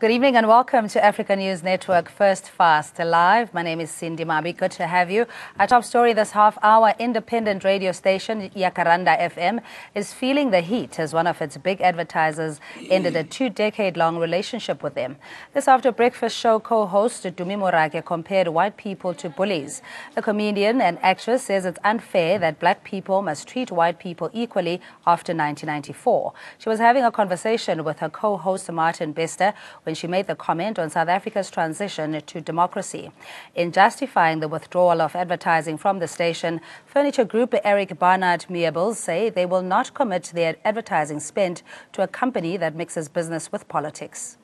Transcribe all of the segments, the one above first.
Good evening and welcome to Africa News Network First Fast Live. My name is Cindy Mabi. Good to have you. Our top story this half-hour: independent radio station Jacaranda FM is feeling the heat as one of its big advertisers ended a 2-decade-long relationship with them. This after breakfast show co-host Morake compared white people to bullies. The comedian and actress says it's unfair that black people must treat white people equally after 1994. She was having a conversation with her co-host Martin Bester when she made the comment on South Africa's transition to democracy. In justifying the withdrawal of advertising from the station, furniture group Eric Barnard Meebles say they will not commit their advertising spend to a company that mixes business with politics.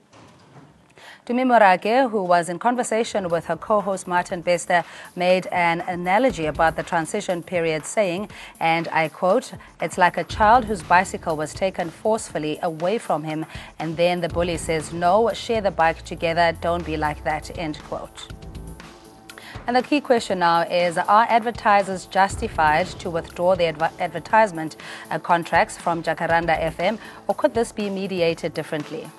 Morake, who was in conversation with her co-host Martin Bester, made an analogy about the transition period, saying, and I quote, "It's like a child whose bicycle was taken forcefully away from him, and then the bully says, no, share the bike together, don't be like that," end quote. And the key question now is, are advertisers justified to withdraw their advertisement contracts from Jacaranda FM, or could this be mediated differently?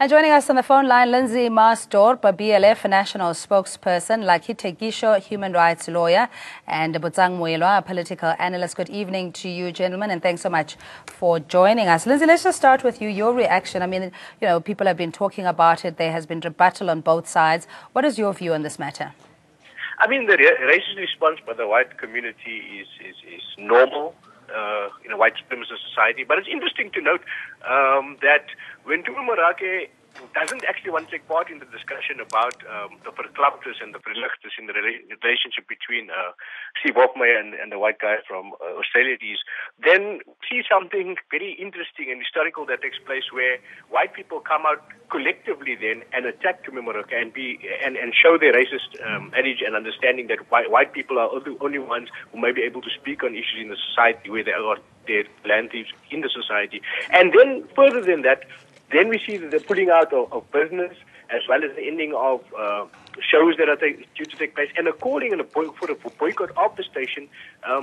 And joining us on the phone line, Lindsay Maasdorp, a BLF national spokesperson, Lakite Gisho, human rights lawyer, and Botsang Moelwa, a political analyst. Good evening to you, gentlemen, and thanks so much for joining us. Lindsay, let's just start with you, your reaction. I mean, you know, people have been talking about it. There has been rebuttal on both sides. What is your view on this matter? I mean, the racist response by the white community is normal in a white supremacist society. But it's interesting to note that when Morake doesn't actually want to take part in the discussion about the verklaptes and the verligtes in the relationship between Steve Hofmeyer and the white guy from Australia, then see something very interesting and historical that takes place where white people come out collectively then and attack Morake and show their racist adage and understanding that white people are the only ones who may be able to speak on issues in the society where there are land thieves in the society. And then further than that, then we see the pulling out of business, as well as the ending of shows that are due to take place, and a calling for a boycott of the station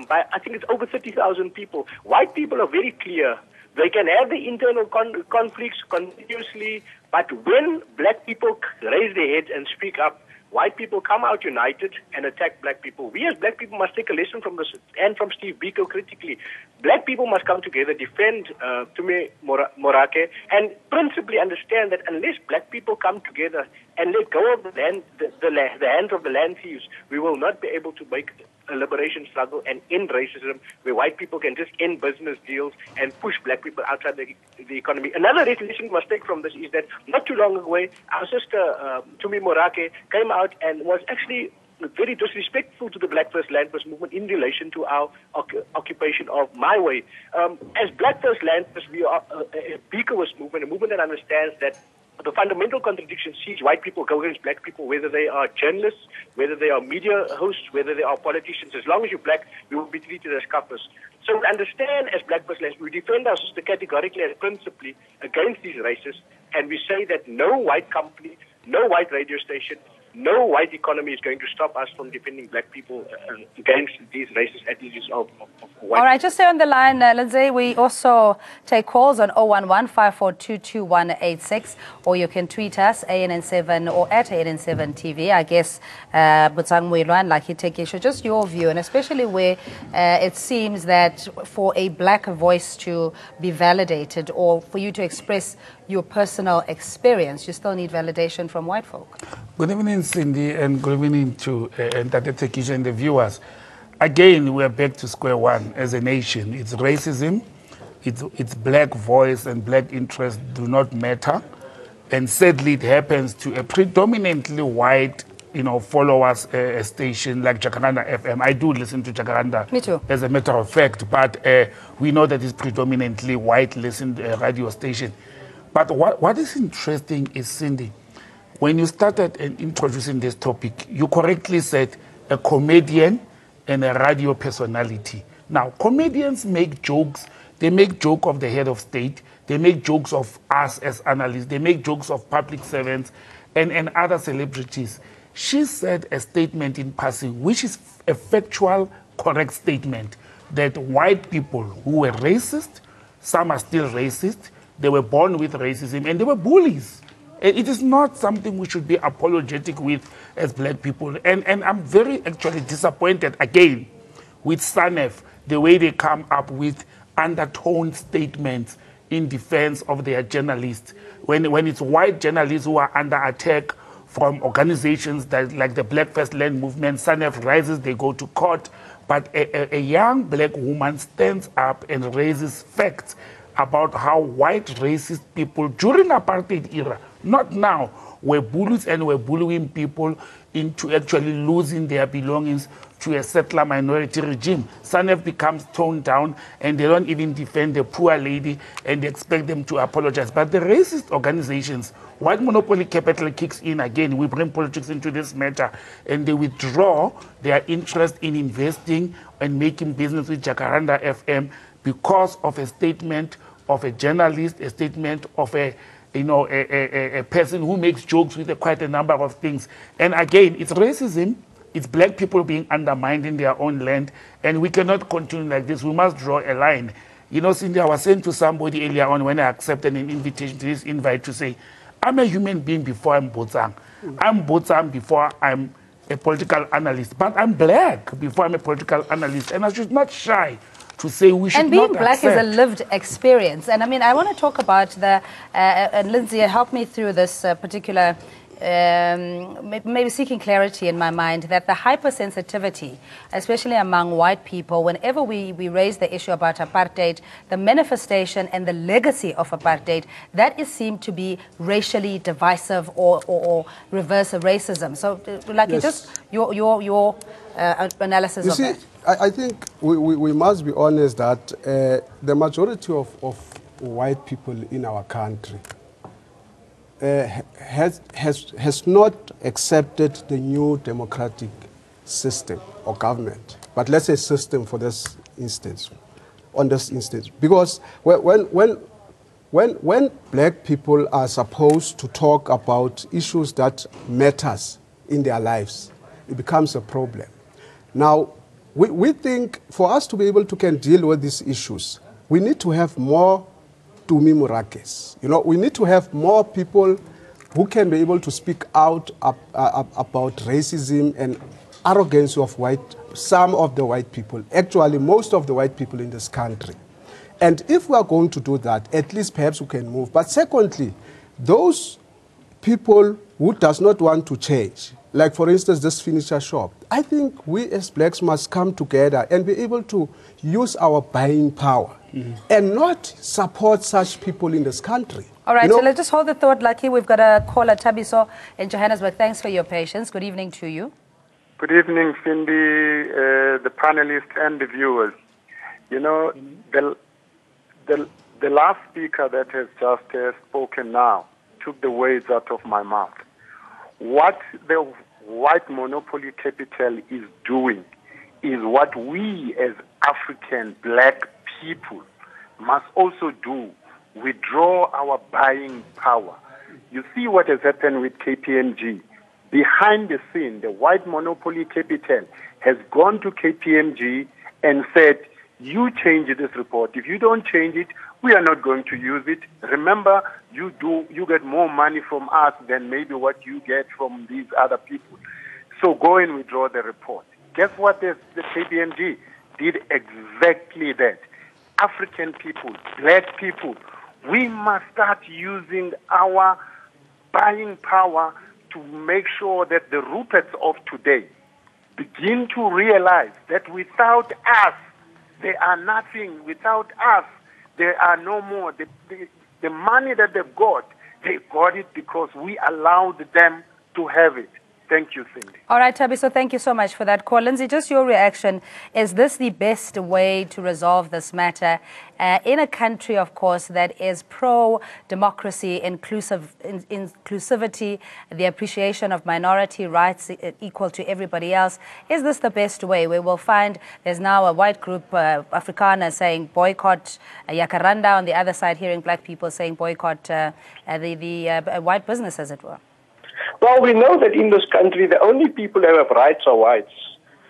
by, I think it's over 30,000 people. White people are very clear. They can have the internal conflicts continuously, but when black people raise their heads and speak up, white people come out united and attack black people. We as black people must take a lesson from this and from Steve Biko critically. Black people must come together, defend Morake, and principally understand that unless black people come together and let go of the hands of the land thieves, we will not be able to make a liberation struggle and end racism, where white people can just end business deals and push black people outside the economy. Another lesson we must take from this is that not too long ago, our sister Morake came out and was actually very disrespectful to the Black First Land First movement in relation to our occupation of my way. As Black First Land First, we are a Bikoist movement, a movement that understands that the fundamental contradiction sees white people go against black people, whether they are journalists, whether they are media hosts, whether they are politicians. As long as you're black, you will be treated as kaffers. So we understand as Black First Land, we defend our sister categorically and principally against these racists, and we say that no white company, no white radio station, no white economy is going to stop us from defending black people against these racist attitudes of white. All right, just stay on the line, Lindsay. We also take calls on 011-542-2186, or you can tweet us, ANN7 or at ANN7 TV. I guess, Botsang Moelwa and Lakite Gisho, just your view, and especially where it seems that for a black voice to be validated or for you to express your personal experience, you still need validation from white folk. Good evening, Cindy, and good evening to Lakite Gisho and the viewers. Again, we're back to square one as a nation. It's racism, it's black voice and black interest do not matter. And sadly, it happens to a predominantly white, followers station like Jacaranda FM. I do listen to Jacaranda. Me too. As a matter of fact, but we know that it's predominantly white listened radio station. But what is interesting is, Cindy, when you started introducing this topic, you correctly said a comedian and a radio personality. Now, comedians make jokes. They make joke of the head of state. They make jokes of us as analysts. They make jokes of public servants and other celebrities. She said a statement in passing, which is a factual, correct statement, that white people who were racist, Some are still racist. They were born with racism, and they were bullies. It is not something we should be apologetic with as black people. And I'm very actually disappointed again with SANEF, the way they come up with undertone statements in defense of their journalists. When it's white journalists who are under attack from organizations that, like the Black First Land Movement, SANEF rises, they go to court. But a young black woman stands up and raises facts about how white racist people during apartheid era, not now, were bullies and were bullying people into actually losing their belongings to a settler minority regime. SANEF becomes toned down and they don't even defend the poor lady and they expect them to apologize. But the racist organizations, white monopoly capital kicks in again. We bring politics into this matter and they withdraw their interest in investing and making business with Jacaranda FM because of a statement of a journalist, a statement of a person who makes jokes with quite a number of things. And again, it's racism. It's black people being undermined in their own land, and we cannot continue like this. We must draw a line. You know, Cindy, I was saying to somebody earlier on when I accepted an invitation to this invite to say, I'm a human being before I'm Botsang. I'm Botsang before I'm a political analyst. But I'm black before I'm a political analyst, and I should not shy to say we should not accept. And being black is a lived experience. And I mean, I want to talk about the, and Lindsay, help me through this particular, maybe seeking clarity in my mind, that the hypersensitivity, especially among white people, whenever we raise the issue about apartheid, the manifestation and the legacy of apartheid, that is seen to be racially divisive or reverse racism. So, like, yes, just your analysis of that. I think we must be honest that the majority of white people in our country has not accepted the new democratic system or government, but let's say system for this instance, because when black people are supposed to talk about issues that matters in their lives, it becomes a problem. Now, we think for us to be able to deal with these issues, we need to have more Tumi Morakes. You know, we need to have more people who can be able to speak out about racism and arrogance of some of the white people, actually most of the white people in this country. And if we are going to do that, at least perhaps we can move. But secondly, those people who does not want to change, like for instance this furniture shop, I think we as blacks must come together and be able to use our buying power and not support such people in this country. All right, so let's just hold the thought, Lucky. We've got a caller, Tabiso in Johannesburg. Thanks for your patience. Good evening to you. Good evening, Cindy, the panelists and the viewers. You know, the last speaker that has just spoken now took the words out of my mouth. What the white monopoly capital is doing is what we as African black people must also do. Withdraw our buying power. You see what has happened with KPMG. Behind the scene, the white monopoly capital has gone to KPMG and said, you change this report. If you don't change it, we are not going to use it. Remember, you get more money from us than maybe what you get from these other people. So go and withdraw the report. Guess what the KPMG did? Exactly that. African people, black people, we must start using our buying power to make sure that the Ruperts of today begin to realize that without us, they are nothing. Without us, they are no more. The money that they got it because we allowed them to have it. Thank you, Cindy. All right, Tabiso, thank you so much for that call. Lindsay, just your reaction. Is this the best way to resolve this matter in a country, of course, that is pro-democracy, inclusivity, the appreciation of minority rights equal to everybody else? Is this the best way? We will find there's now a white group, Afrikaner, saying boycott Jacaranda. On the other side, hearing black people saying boycott the white business, as it were. Well, we know that in this country, the only people who have rights are whites.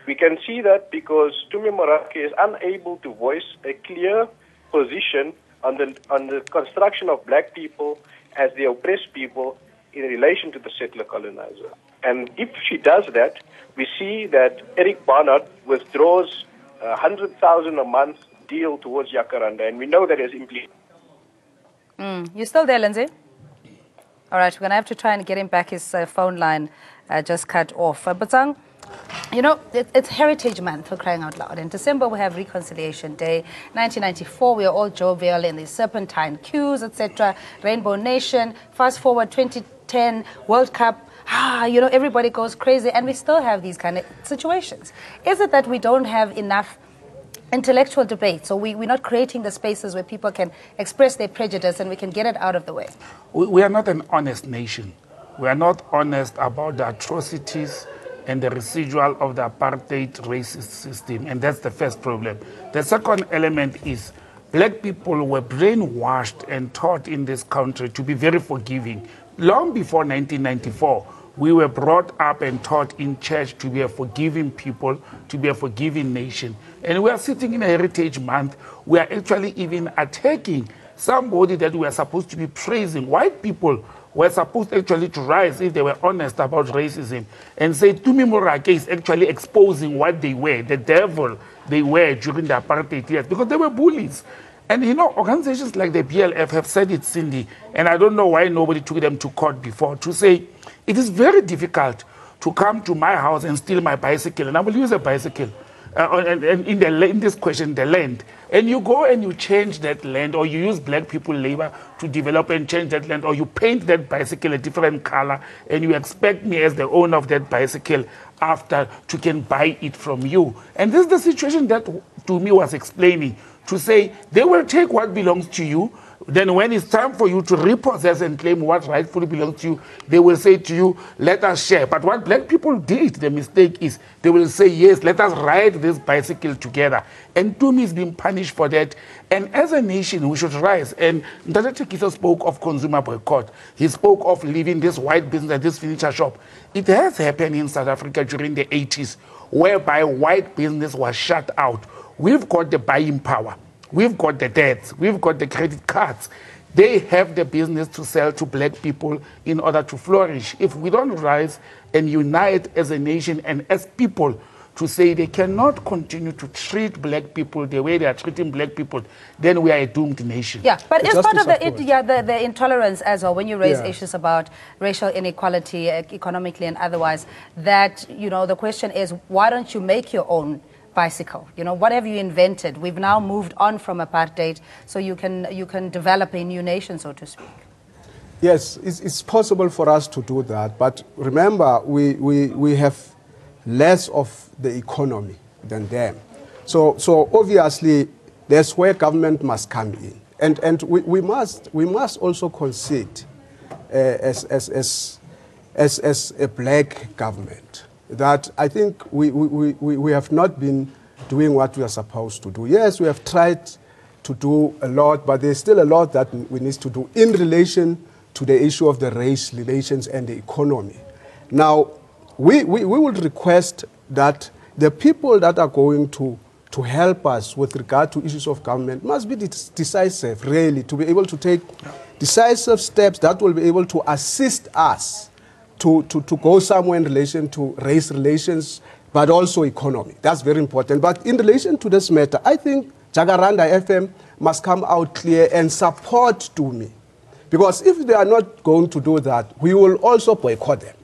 We can see that because Tumi Morake is unable to voice a clear position on the construction of black people as the oppressed people in relation to the settler colonizer. And if she does that, we see that Eric Barnard withdraws 100,000 a month deal towards Jacaranda, and we know that has implications. You still there, Lindsay? All right, we're going to have to try and get him back. His phone line just cut off. Batsang, you know, it's Heritage Month, for crying out loud. In December, we have Reconciliation Day. 1994, we are all jovial in the serpentine queues, etc. Rainbow Nation. Fast forward 2010, World Cup. You know, everybody goes crazy, and we still have these kind of situations. Is it that we don't have enough intellectual debate, so we're not creating the spaces where people can express their prejudice and we can get it out of the way? We are not an honest nation. We are not honest about the atrocities and the residual of the apartheid racist system, and that's the first problem. The second element is black people were brainwashed and taught in this country to be very forgiving. Long before 1994, we were brought up and taught in church to be a forgiving people, to be a forgiving nation. And we are sitting in a Heritage Month. We are actually even attacking somebody that we are supposed to be praising. White people were supposed actually to rise if they were honest about racism and say, Tumi Morake is actually exposing what they were, the devil they were during the apartheid years, because they were bullies. And you know, organizations like the BLF have said it, Cindy, and I don't know why nobody took them to court before, to say, it is very difficult to come to my house and steal my bicycle, and I will use a bicycle. And in this question, the land. And you go and you change that land, or you use black people labor to develop and change that land, or you paint that bicycle a different color, and you expect me as the owner of that bicycle after to can buy it from you. And this is the situation that Tumi was explaining, to say they will take what belongs to you. Then when it's time for you to repossess and claim what rightfully belongs to you, they will say to you, let us share. But what black people did, the mistake is, they will say, yes, let us ride this bicycle together. And Tumi is being punished for that. And as a nation, we should rise. And Ndata Tekiso spoke of consumer boycott. He spoke of leaving this white business, this furniture shop. It has happened in South Africa during the 80s, whereby white business was shut out. We've got the buying power. We've got the debts. We've got the credit cards. They have the business to sell to black people in order to flourish. If we don't rise and unite as a nation and as people to say they cannot continue to treat black people the way they are treating black people, then we are a doomed nation. Yeah, but it's part of the intolerance as well, when you raise issues about racial inequality, economically and otherwise, that, you know, the question is, why don't you make your own bicycle? You know, what have you invented? We've now moved on from apartheid, so you can develop a new nation, so to speak. Yes, it's possible for us to do that, but remember, we have less of the economy than them. So obviously, that's where government must come in, and we must also concede as a black government that I think we have not been doing what we are supposed to do. Yes, we have tried to do a lot, but there's still a lot that we need to do in relation to the issue of the race relations and the economy. Now, we would request that the people that are going to help us with regard to issues of government must be decisive, really, to be able to take decisive steps that will be able to assist us to go somewhere in relation to race relations, but also economy. That's very important. But in relation to this matter, I think Jacaranda FM must come out clear and support Tumi. Because if they are not going to do that, we will also boycott them.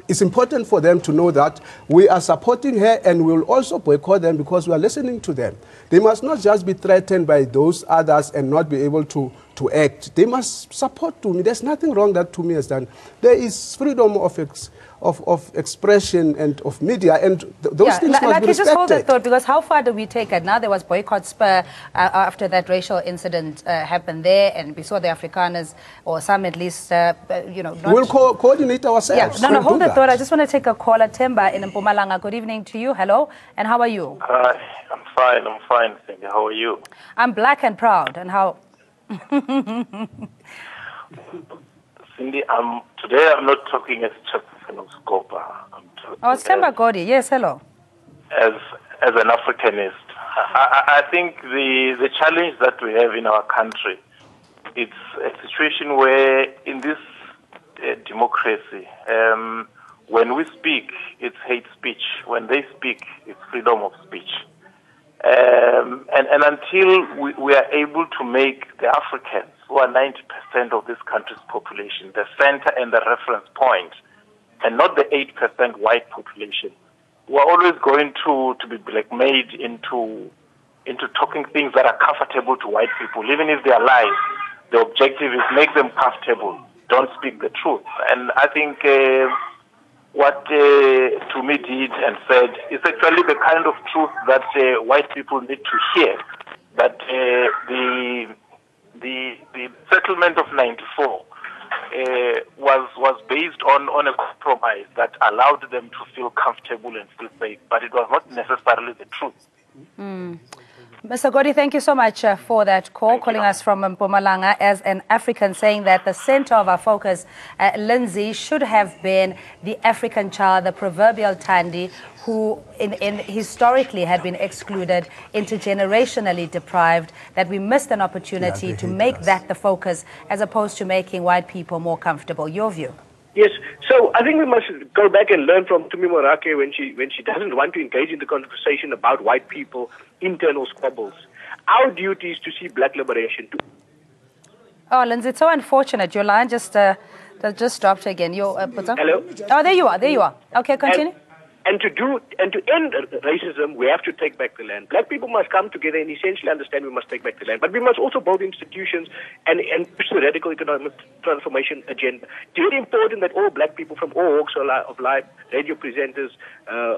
It's important for them to know that we are supporting her, and we will also boycott them because we are listening to them. They must not just be threatened by those others and not be able to act. They must support Tumi. There's nothing wrong that Tumi has done. There is freedom of expression and of media, and those things must be respected. Just hold that thought, because how far do we take it? Now there was boycott spur after that racial incident happened there, and we saw the Afrikaners, or some at least, you know. We'll coordinate ourselves. Yeah, no, hold that thought. I just want to take a caller. Temba in Mpumalanga. Good evening to you. Hello, and how are you? Hi, I'm fine, thank you. How are you? I'm black and proud, and how? Cindy, today I'm not talking as a chairperson of Scopa. It's Temba Godi. Yes, hello. As an Africanist. I think the challenge that we have in our country, it's a situation where in this democracy, when we speak, it's hate speech. When they speak, it's freedom of speech. And until we are able to make the Africans, who are 90% of this country's population, the center and the reference point, and not the 8% white population, we're always going to be blackmailed into talking things that are comfortable to white people. Even if they are lies, the objective is make them comfortable. Don't speak the truth. And I think what Tumi did and said is actually the kind of truth that white people need to hear. That the settlement of '94 was based on a compromise that allowed them to feel comfortable and feel safe, but it was not necessarily the truth. Mr. Godi, thank you so much for that call, calling us from Mpumalanga as an African, saying that the center of our focus, Lindsay, should have been the African child, the proverbial Thandi, who historically had been excluded, intergenerationally deprived, that we missed an opportunity to make that the focus as opposed to making white people more comfortable. Your view? Yes, so I think we must go back and learn from Tumi Morake when she doesn't want to engage in the conversation about white people, internal squabbles. Our duty is to see black liberation too. Oh, Lindsay, it's so unfortunate. Your line just dropped again. Hello? Oh, there you are. There you are. Okay, continue. And to end racism, we have to take back the land. Black people must come together and essentially understand we must take back the land. But we must also build institutions and push the radical economic transformation agenda. It's very important that all black people from all walks of life, radio presenters,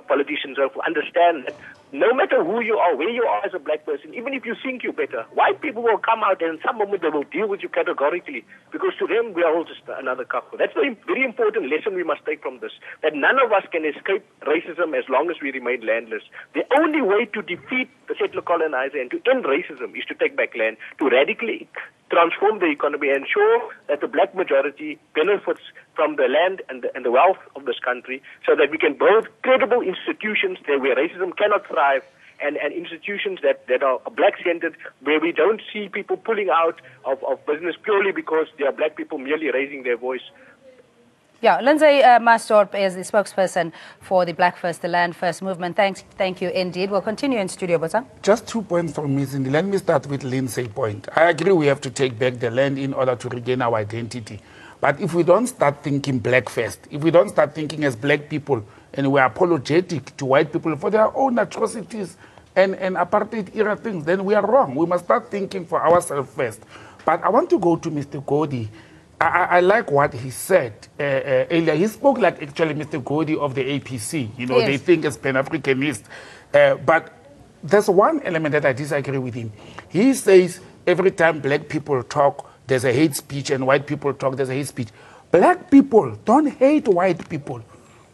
politicians, understand that no matter who you are, where you are as a black person, even if you think you're better, white people will come out and in some moment they will deal with you categorically, because to them we are all just another couple. That's a very important lesson we must take from this, that none of us can escape racism as long as we remain landless. The only way to defeat the settler colonizer and to end racism is to take back land, to radically transform the economy and ensure that the black majority benefits from the land and the wealth of this country, so that we can build credible institutions there where racism cannot thrive, and institutions that are black-centered, where we don't see people pulling out of business purely because they are black people merely raising their voice. Yeah, Lindsay Mastorp is the spokesperson for the Black First, the Land First movement. Thank you indeed. We'll continue in studio, Botsa. Just 2 points from me, Cindy. Let me start with Lindsay's point. I agree we have to take back the land in order to regain our identity. But if we don't start thinking black first, if we don't start thinking as black people, and we're apologetic to white people for their own atrocities and apartheid era things, then we are wrong. We must start thinking for ourselves first. But I want to go to Mr. Godi. I like what he said earlier. He spoke like actually Mr. Godi of the APC. You know, yes. They think as Pan-Africanist. But there's one element that I disagree with him. He says every time black people talk, there's a hate speech, and white people talk, there's a hate speech. Black people don't hate white people.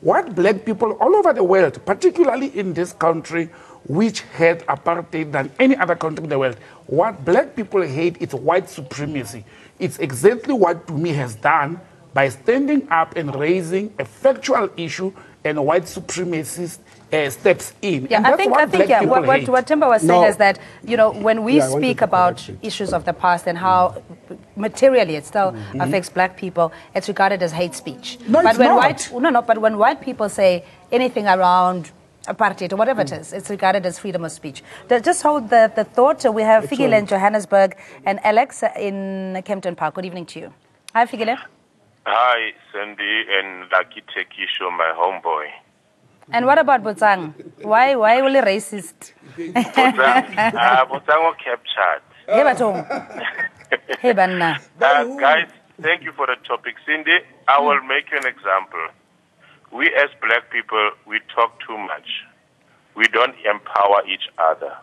What black people all over the world, particularly in this country, which had apartheid than any other country in the world, what black people hate is white supremacy. It's exactly what Tumi has done by standing up and raising a factual issue, and white supremacist steps in. Yeah, and I think what Timber was saying is that, you know, when we speak about issues of the past and how materially it still affects black people, it's regarded as hate speech. No, but it's when not. But when white people say anything around apartheid or whatever it is, it's regarded as freedom of speech. Just hold the thought. We have Figile in Johannesburg and Alex in Kempton Park. Good evening to you. Hi, Figile. Hi, Sandy and Lucky Teki Show, my homeboy. And what about Botsang? Why only racist? Botsang captured. Hey, Batong. Hey, Banna. Guys, thank you for the topic. Cindy, I will make you an example. We as black people, we talk too much. We don't empower each other.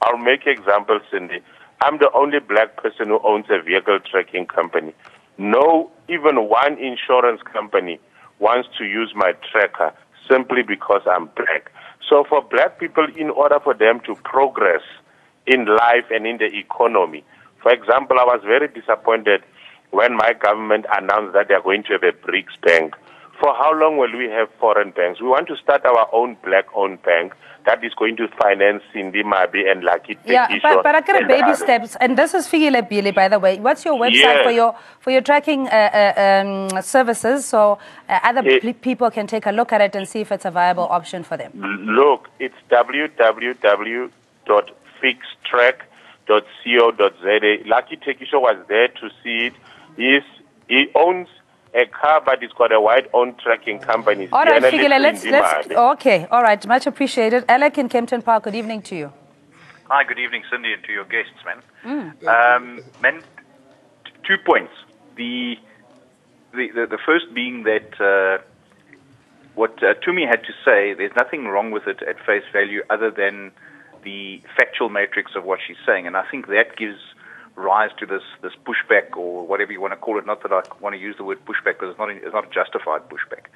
I'll make an example, Cindy. I'm the only black person who owns a vehicle tracking company. No, even one insurance company wants to use my tracker simply because I'm black. So for black people, in order for them to progress in life and in the economy, for example, I was very disappointed when my government announced that they are going to have a BRICS bank. for how long will we have foreign banks? We want to start our own black-owned bank that is going to finance Cindy Mabi and Lucky Tekisho. Yeah, but I get baby steps, and this is Figile Bili, by the way. What's your website for your tracking services, so other people can take a look at it and see if it's a viable option for them? Look, it's www.fixtrack.co.za. Lucky Tekisho was there to see it. He owns a car, but it's got a white-owned tracking company. All right, Figile, let's okay, all right, much appreciated. Alec in Kempton Park, good evening to you. Hi, good evening, Cindy, and to your guests, man. Man, 2 points. The first being that what Tumi had to say, there's nothing wrong with it at face value other than the factual matrix of what she's saying, and I think that gives rise to this pushback, or whatever you want to call it. Not that I want to use the word pushback, because it's not a justified pushback.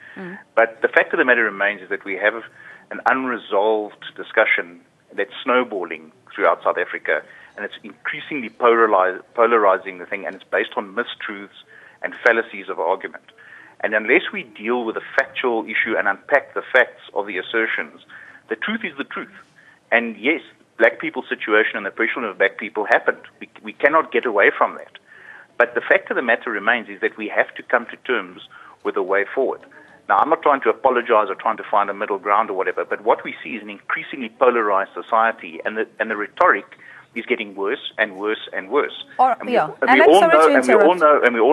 But the fact of the matter remains is that we have an unresolved discussion that's snowballing throughout South Africa, and it's increasingly polarizing the thing, and it's based on mistruths and fallacies of argument. And unless we deal with the factual issue and unpack the facts of the assertions, the truth is the truth. And yes, black people's situation and the oppression of black people happened. We cannot get away from that. But the fact of the matter remains is that we have to come to terms with a way forward. Now, I'm not trying to apologize or trying to find a middle ground or whatever, but what we see is an increasingly polarized society, and the rhetoric is getting worse and worse and worse. We all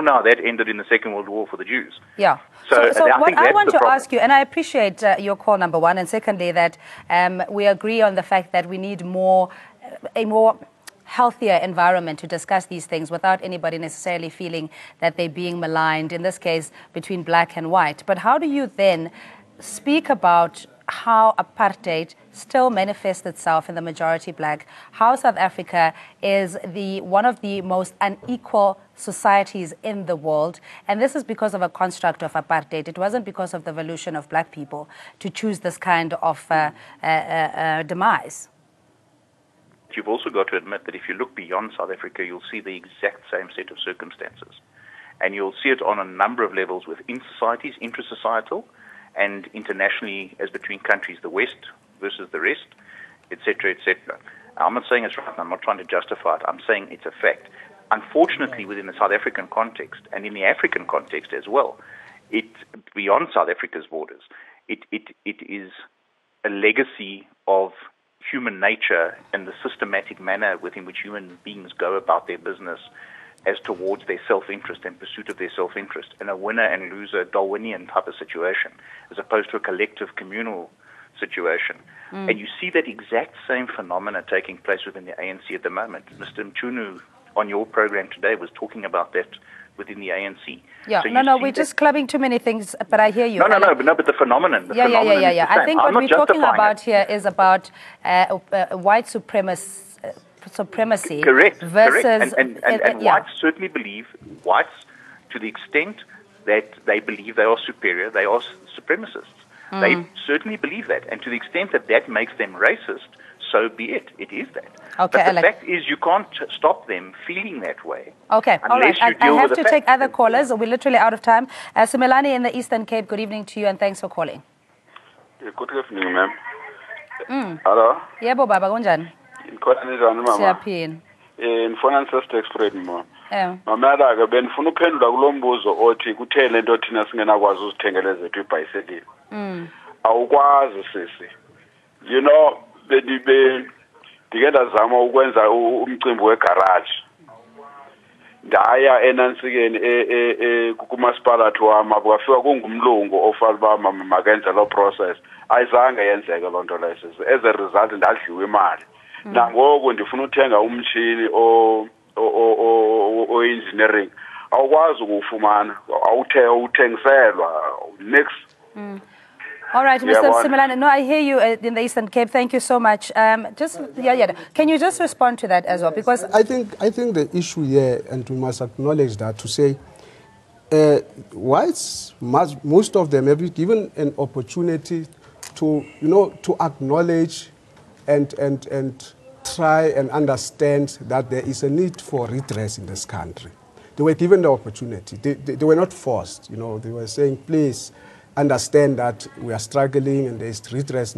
know that ended in the Second World War for the Jews. Yeah. So what I want to ask you, and I appreciate your call, number one, and secondly, that we agree on the fact that we need a more healthier environment to discuss these things without anybody necessarily feeling that they're being maligned, in this case, between black and white. But how do you then speak about how apartheid still manifests itself in the majority black, how South Africa is one of the most unequal societies in the world, and this is because of a construct of apartheid. It wasn't because of the evolution of black people to choose this kind of demise. You've also got to admit that if you look beyond South Africa, you'll see the exact same set of circumstances. And you'll see it on a number of levels within societies, intra-societal, and internationally as between countries, the West versus the rest, etc., etc. I'm not saying it's right, I'm not trying to justify it, I'm saying it's a fact. Unfortunately, within the South African context, and in the African context as well, beyond South Africa's borders, it is a legacy of human nature and the systematic manner within which human beings go about their business as towards their self-interest and pursuit of their self-interest, and a winner and loser Darwinian type of situation, as opposed to a collective communal situation. And you see that exact same phenomena taking place within the ANC at the moment. Mr. Mchunu, on your program today, was talking about that within the ANC. Yeah, so we're just clubbing too many things, but I hear you. But the phenomenon. Yeah. I think what we're talking about here is about white supremacy. Correct. Versus, and whites certainly believe, whites, to the extent that they believe they are superior, they are supremacists. They certainly believe that. And to the extent that that makes them racist, so be it. It is that. Okay, but the fact is you can't stop them feeling that way. Okay, all right. I have to take other callers. We're literally out of time. Simelani in the Eastern Cape, good evening to you and thanks for calling. Good evening, ma'am. Hello? Yebo baba, kunjani? Siyaphila. Ngifuna sister explain more. Mamela ke benifuna uphendula kulombuzo othi kuthele into thina singenakwazi uzithengele zethu ibhayisikili. Awukwazi sisi. You know, ndike ndazama ukwenza umcimbi wegarage. Ndaya enansikeni kumasipalathi wami kwafika kungumlungu ofala ba makenza lo process. Ayizange yenzeke lo nto leyo sisi. As a result ndadliwa imali. Nangoku ndifuna uthenga umtshini o engineering awukwazi ukufumana awuthengiselwa next. All right, Mr. Simelane, no, I hear you in the Eastern Cape. Thank you so much. Can you just respond to that as well? Because I think the issue here, and we must acknowledge that, to say whites, most of them have been given an opportunity to acknowledge and try and understand that there is a need for redress in this country. They were given the opportunity. They were not forced. They were saying, please, understand that we are struggling and there is redress.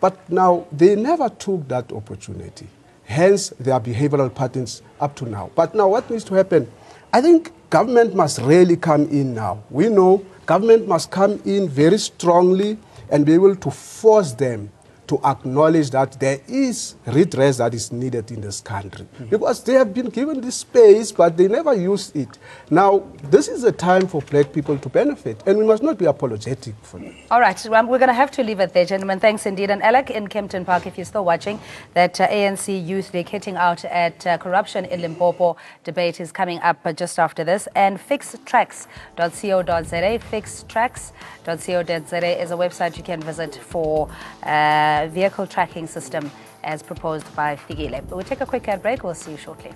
But now they never took that opportunity. Hence, their behavioral patterns up to now. But now what needs to happen? I think government must really come in now. We know government must come in very strongly and be able to force them to acknowledge that there is redress that is needed in this country. Because they have been given this space, but they never used it. Now, this is a time for black people to benefit, and we must not be apologetic for it. All right, we're going to have to leave it there, gentlemen. Thanks indeed. And Alec in Kempton Park, if you're still watching, that ANC Youth League hitting out at corruption in Limpopo debate is coming up just after this. And fixtracks.co.za, fixtracks.co.za is a website you can visit for vehicle tracking system as proposed by Figile. We'll take a quick ad break. We'll see you shortly.